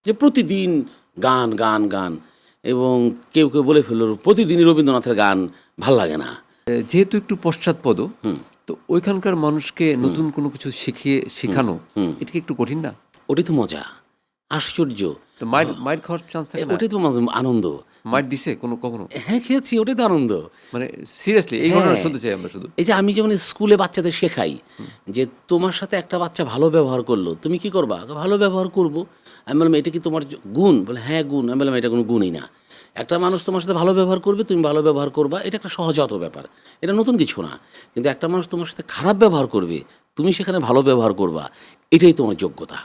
যে প্রতিদিন গান, গান, গান এবং কেউ, কেউ বলে ফেলল প্রতিদিনই রবীন্দ্রনাথের গান ভাল লাগে না। যেহেতু একটু পশ্চাৎপদ, তো ওইখানকার মানুষকে নতুন কোনো কিছু শেখানো এটা কি একটু কঠিন না? ওটাই তো মজা, আশ্চর্য। তো মায়ের মায়ের খাওয়ার চান্স থাকে না? ওটাই তো আনন্দ। মায়ের দিছে কখনো? হ্যাঁ, খেয়েছি, ওটাই তো আনন্দ। মানে সিরিয়াসলি এই ঘটনা হ্যাঁ। শুনতে চাই আমরা শুধু। এই যে আমি যেমন স্কুলে বাচ্চাদের শেখাই যে তোমার সাথে একটা বাচ্চা ভালো ব্যবহার করলো, তুমি কি করবা? ভালো ব্যবহার করব। আমি বললাম এটা কি তোমার গুণ? বলে হ্যাঁ গুণ। আমি বললাম এটা কোনো গুণই না। একটা মানুষ তোমার সাথে ভালো ব্যবহার করবে, তুমি ভালো ব্যবহার করবা, এটা একটা সহজাত ব্যাপার, এটা নতুন কিছু না। কিন্তু একটা মানুষ তোমার সাথে খারাপ ব্যবহার করবে, তুমি সেখানে ভালো ব্যবহার করবা, এটাই তোমার যোগ্যতা।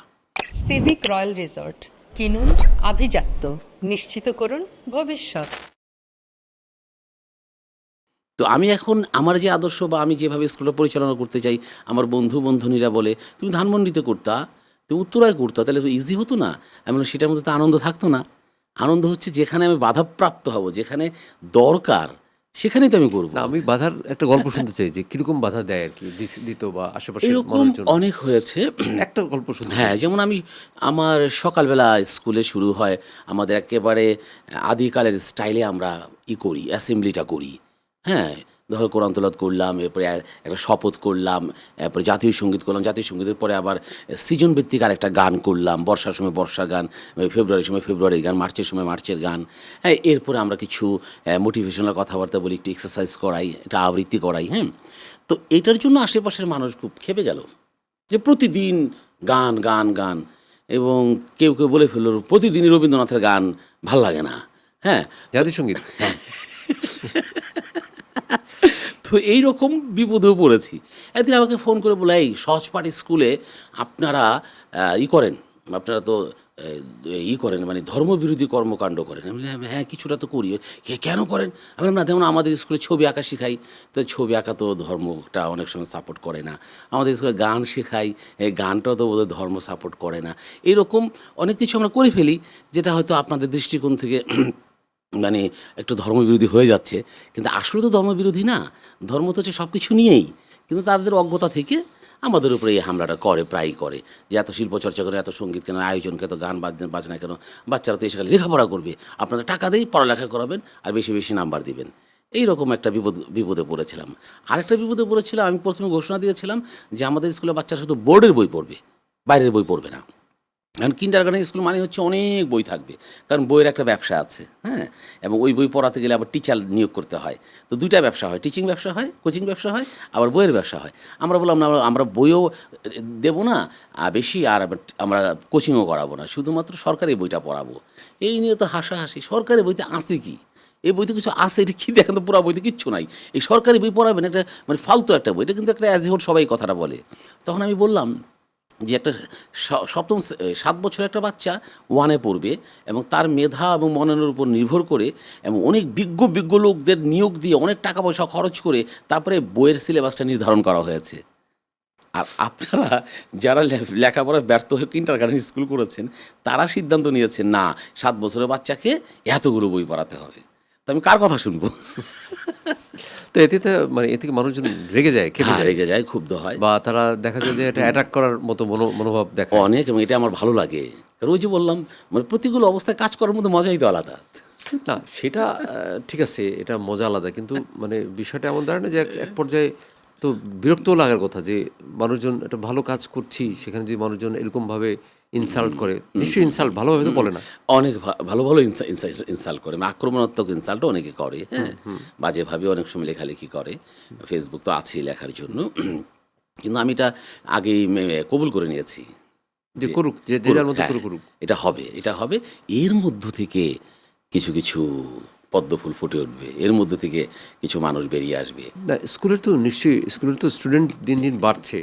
সিভিক রয়্যাল রিসর্ট, কিনুন আভিজাত্য, নিশ্চিত করুন ভবিষ্যৎ। তো আমি এখন আমার যে আদর্শ বা আমি যেভাবে স্কুলটা পরিচালনা করতে চাই, আমার বন্ধু বন্ধুনীরা বলে তুমি ধানমন্ডিতে করতা, তুমি উত্তরায় করতা, তাহলে তো ইজি হতো না। আমি বললাম সেটার মধ্যে তো আনন্দ থাকতো না। আনন্দ হচ্ছে যেখানে আমি বাধাপ্রাপ্ত হব, যেখানে দরকার সেখানেই তো আমি করবো। না, আমি বাধার একটা গল্প শুনতে চাই যে কিরকম বাধা দেয় আর কি দিত বা আশেপাশে এরকম মানুষজন। অনেক হয়েছে। একটা গল্প শুনতে চাই। হ্যাঁ, যেমন আমার সকালবেলা স্কুলে শুরু হয়, আমাদের একেবারে আদিকালের স্টাইলে আমরা করি, অ্যাসেম্বলিটা করি। হ্যাঁ, ধরো কোরআন তেলাওয়াত করলাম, এরপরে একটা শপথ করলাম, এরপরে জাতীয় সঙ্গীত করলাম, জাতীয় সঙ্গীতের পরে আবার সিজন ভিত্তিক আর একটা গান করলাম, বর্ষার সময় বর্ষার গান, ফেব্রুয়ারির সময় ফেব্রুয়ারির গান, মার্চের সময় মার্চের গান। হ্যাঁ, এরপরে আমরা কিছু মোটিভেশনাল কথাবার্তা বলি, একটু এক্সারসাইজ করাই, একটা আবৃত্তি করাই। হ্যাঁ, তো এটার জন্য আশেপাশের মানুষ খুব খেপে গেল যে প্রতিদিন গান, গান, গান এবং কেউ, কেউ বলে ফেলল প্রতিদিনই রবীন্দ্রনাথের গান ভাল লাগে না। হ্যাঁ, জাতীয় সঙ্গীত। তো এইরকম বিপদেও পড়েছি। একদিন আমাকে ফোন করে বলে এই সহজপাঠ স্কুলে আপনারা করেন, আপনারা তো করেন মানে ধর্মবিরোধী কর্মকাণ্ড করেন। আমি বললাম হ্যাঁ কিছুটা তো করি। কেন করেন? আমি বললাম না, যেমন আমাদের স্কুলে ছবি আঁকা শেখাই, তো ছবি আঁকা তো ধর্মটা অনেক সময় সাপোর্ট করে না। আমাদের স্কুলে গান শেখাই, এই গানটাও তো বোধহয় ধর্ম সাপোর্ট করে না। এরকম অনেক কিছু আমরা করে ফেলি যেটা হয়তো আপনাদের দৃষ্টিকোণ থেকে মানে একটু ধর্মবিরোধী হয়ে যাচ্ছে, কিন্তু আসলে তো ধর্মবিরোধী না। ধর্ম তো হচ্ছে সব কিছু নিয়েই, কিন্তু তাদের অজ্ঞতা থেকে আমাদের উপরে এই হামলাটা করে, প্রায়ই করে যে এত শিল্পচর্চা করে, এত সঙ্গীত কেন, আয়োজন কেন, গান বাজনা কেন, বাচ্চারা তো এসে লেখাপড়া করবে, আপনাদের টাকা দিয়েই পড়ালেখা করাবেন আর বেশি বেশি নাম্বার দিবেন। এইরকম একটা বিপদে পড়েছিলাম। আরেকটা বিপদে পড়েছিলাম, আমি প্রথমে ঘোষণা দিয়েছিলাম যে আমাদের স্কুলে বাচ্চারা শুধু বোর্ডের বই পড়বে, বাইরের বই পড়বে না। কারণ কিন্ডারগার্টেন স্কুল মানে হচ্ছে অনেক বই থাকবে, কারণ বইয়ের একটা ব্যবসা আছে। হ্যাঁ, এবং ওই বই পড়াতে গেলে আবার টিচার নিয়োগ করতে হয়, তো দুইটা ব্যবসা হয়, টিচিং ব্যবসা হয়, কোচিং ব্যবসা হয়, আবার বইয়ের ব্যবসা হয়। আমরা বললাম না, আমরা বইও দেবো না বেশি, আর আমরা কোচিংও করাবো না, শুধুমাত্র সরকারি বইটা পড়াবো। এই নিয়ে তো হাসাহাসি, সরকারি বইতে আছে কি? এই বইতে কিছু আছে, এটা কী দেখেন তো, পুরো বইতে কিচ্ছু নাই। এই সরকারি বই পড়াবেন, একটা মানে ফালতু একটা বই, এটা কিন্তু একটা অ্যাজ সবাই কথাটা বলে। তখন আমি বললাম যে একটা সপ্তম 7 বছরের একটা বাচ্চা ওয়ানে পড়বে এবং তার মেধা এবং মননের উপর নির্ভর করে এবং অনেক বিজ্ঞ বিজ্ঞ লোকদের নিয়োগ দিয়ে অনেক টাকা পয়সা খরচ করে তারপরে বইয়ের সিলেবাসটা নির্ধারণ করা হয়েছে। আর আপনারা যারা লেখাপড়ায় ব্যর্থ হয়ে কিন্ডারগার্টেন স্কুল করেছেন, তারা সিদ্ধান্ত নিয়েছেন না 7 বছরের বাচ্চাকে এতগুলো বই পড়াতে হবে। তো আমি কার কথা শুনবো? তো এতে মানে এ থেকে মানুষজন রেগে যায়, খেপে যায়, রেগে যায়, ক্ষুব্ধ হয়, বা তারা দেখা যায় যে এটা অ্যাটাক করার মতো মনোভাব দেখায় অনেক, এবং এটা আমার ভালো লাগে। কারণ ওই যে বললাম, মানে প্রতিকূল অবস্থায় কাজ করার মধ্যে মজাই তো আলাদা। না সেটা ঠিক আছে, এটা মজা আলাদা, কিন্তু মানে বিষয়টা এমন দাঁড়ায় না যে এক পর্যায়ে তো বিরক্ত লাগার কথা যে মানুষজন একটা ভালো কাজ করছি সেখানে যদি মানুষজন এরকমভাবে ইনসাল্ট করে, নিশ্চয়ই ইনসাল্ট ভালোভাবে তো বলে না, অনেক ভালো ভালো ইনসাল্ট করে, আক্রমণাত্মক ইনসাল্টও অনেকে করে। হ্যাঁ, বাজেভাবে অনেক সময় লেখালেখি করে, ফেসবুক তো আছেই লেখার জন্য। কিন্তু আমি এটা আগেই কবুল করে নিয়েছি যে করুক, যে যার মতো করে করুক, এটা হবে, এটা হবে। এর মধ্য থেকে কিছু কিছু পদ্ম ফুল ফুটে উঠবে, এর মধ্যে থেকে কিছু মানুষ বেরিয়ে আসবে। না স্কুলের তো নিশ্চয়ই, স্কুলের তো স্টুডেন্ট দিন দিন বাড়ছে,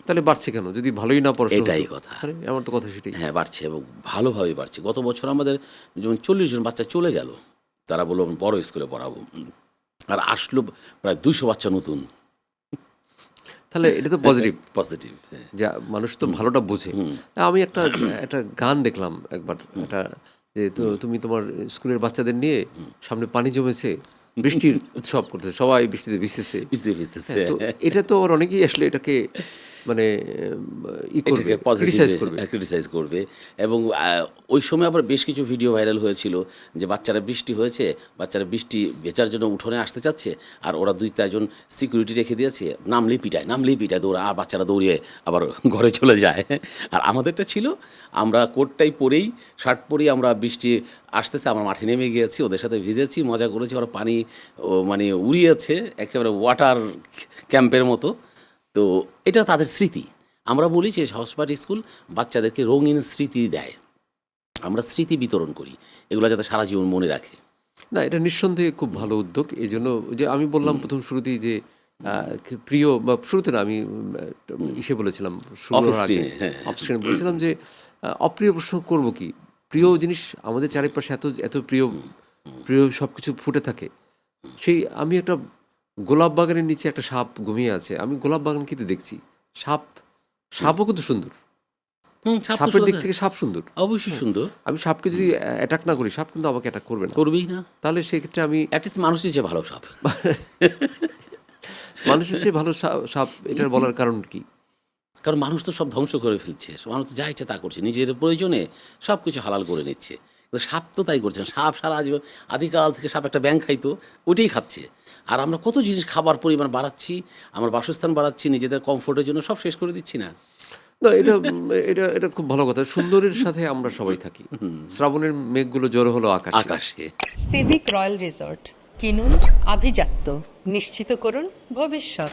তাহলে বাড়ছে কেন যদি ভালোই না পড়াশোনা? এটাই কথা। আমার তো কথা সেটাই। হ্যাঁ, বাড়ছে এবং ভালোভাবে বাড়ছে। গত বছর আমাদের যেমন 40 জন বাচ্চা চলে গেল, তারা বললো বড় স্কুলে পড়াবো, আর আসলো প্রায় 200 বাচ্চা নতুন। তাহলে এটা তো পজিটিভ। পজিটিভ, যা মানুষ তো ভালোটা বোঝে। আমি একটা একটা গান দেখলাম একবার, একটা যে তুমি তোমার স্কুলের বাচ্চাদের নিয়ে সামনে পানি জমেছে, বৃষ্টির উৎসব করতেছে, সবাই বৃষ্টিতে ভিজতেছে। ভিজতে ভিজতেছে। তো এটা তো আবার অনেকেই আসলে এটাকে মানে করবে, ক্রিটিসাইজ করবে। ক্রিটিসাইজ করবে এবং ওই সময় আবার বেশ কিছু ভিডিও ভাইরাল হয়েছিল যে বাচ্চারা বৃষ্টি হয়েছে, বাচ্চারা বৃষ্টি বেচার জন্য উঠোনে আসতে চাচ্ছে, আর ওরা 2-4 জন সিকিউরিটি রেখে দিয়েছে, নামলেই পিটায় দৌড়া, আর বাচ্চারা দৌড়িয়ে আবার ঘরে চলে যায়। আর আমাদেরটা ছিল আমরা কোটটাই পরেই, শার্ট পরেই আমরা বৃষ্টি আসতেছে, আমরা মাঠে নেমে গিয়েছি, ওদের সাথে ভিজেছি, মজা করেছি, ওরা পানি মানে উড়িয়েছে একেবারে ওয়াটার ক্যাম্পের মতো। তো এটা তাদের স্মৃতি। আমরা বলি যে সহজপাঠ স্কুল বাচ্চাদেরকে রঙিন স্মৃতি দেয়, আমরা স্মৃতি বিতরণ করি, এগুলো যাতে সারা জীবন মনে রাখে। না, এটা নিঃসন্দেহে খুব ভালো উদ্যোগ। এই জন্য যে আমি বললাম প্রথম শুরুতেই যে প্রিয়, বা শুরুতে না, আমি ইসে বলেছিলাম অফস্ক্রিনে বলেছিলাম যে অপ্রিয় প্রশ্ন করব কি, প্রিয় জিনিস আমাদের চারিপাশে এত এত প্রিয় প্রিয় সব কিছু ফুটে থাকে। সেই আমি একটা গোলাপ বাগানের নিচে একটা সাপ ঘুমিয়ে আছে, আমি গোলাপ বাগান কিতে দেখছি, সাপও কিন্তু সুন্দর, সাপের দিক থেকে সাপ সুন্দর, অবশ্যই সুন্দর। আমি সাপকে যদি অ্যাটাক না করি, সাপ কিন্তু আমাকে অ্যাটাক করবে না, করবেই না। তাহলে সেক্ষেত্রে আমি অ্যাটলিস্ট মানুষের চেয়ে ভালো সাপ। মানুষের চেয়ে ভালো সাপ, এটার বলার কারণ কি? কারণ মানুষ তো সব ধ্বংস করে ফেলছে, মানুষ যা ইচ্ছে তা করছে, নিজের প্রয়োজনে সব কিছু হালাল করে নিচ্ছে। কিন্তু সাপ তো তাই করছে না। সাপ সারা জীবন আদিকাল থেকে সাপ একটা ব্যাঙ খাইতো, ওইটাই খাচ্ছে। আর আমরা কত জিনিস খাবার পরিমাণ বাড়াচ্ছি, আমার বাসস্থান বাড়াচ্ছি, নিজেদের কমফোর্টের জন্য সব শেষ করে দিচ্ছি না। না, এটা এটা এটা খুব ভালো কথা। সুন্দরের সাথে আমরা সবাই থাকি। শ্রাবণের মেঘগুলো জড়ো হলো আকাশে। সিভিক রয়্যাল রিসর্ট, কিনুন আভিজাত্য, নিশ্চিত করুন ভবিষ্যৎ।